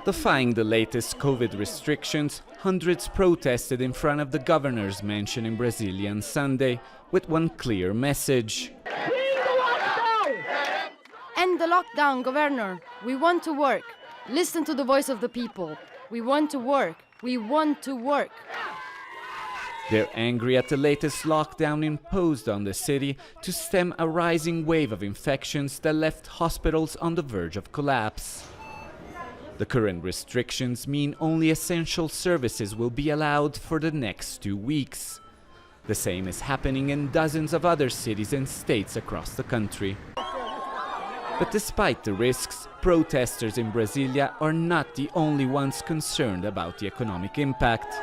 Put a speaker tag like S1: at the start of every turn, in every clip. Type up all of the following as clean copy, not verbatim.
S1: Defying the latest COVID restrictions, hundreds protested in front of the governor's mansion in Brasilia on Sunday with one clear message.
S2: End the lockdown, Governor. We want to work. Listen to the voice of the people. We want to work. We want to work.
S1: They're angry at the latest lockdown imposed on the city to stem a rising wave of infections that left hospitals on the verge of collapse. The current restrictions mean only essential services will be allowed for the next 2 weeks. The same is happening in dozens of other cities and states across the country. But despite the risks, protesters in Brasilia are not the only ones concerned about the economic impact.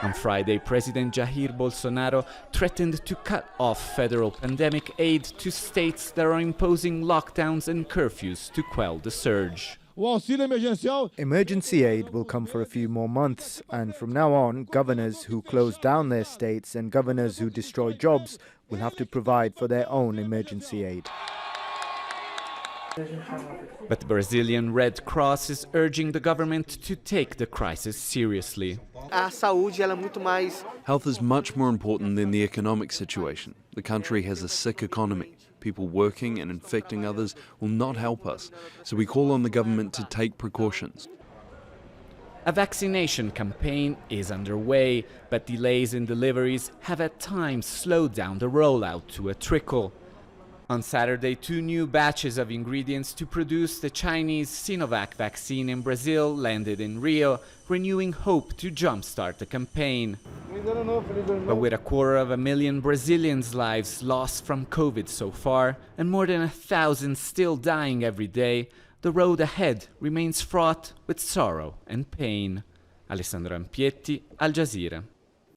S1: On Friday, President Jair Bolsonaro threatened to cut off federal pandemic aid to states that are imposing lockdowns and curfews to quell the surge.
S3: Emergency aid will come for a few more months, and from now on, governors who close down their states and governors who destroy jobs will have to provide for their own emergency aid.
S1: But the Brazilian Red Cross is urging the government to take the crisis seriously.
S4: Health is much more important than the economic situation. The country has a sick economy. People working and infecting others will not help us, so we call on the government to take precautions.
S1: A vaccination campaign is underway, but delays in deliveries have at times slowed down the rollout to a trickle. On Saturday, 2 new batches of ingredients to produce the Chinese Sinovac vaccine in Brazil landed in Rio, renewing hope to jumpstart the campaign. But with 250,000 Brazilians' lives lost from COVID so far, and more than 1,000 still dying every day, the road ahead remains fraught with sorrow and pain. Alessandro Rampietti, Al Jazeera.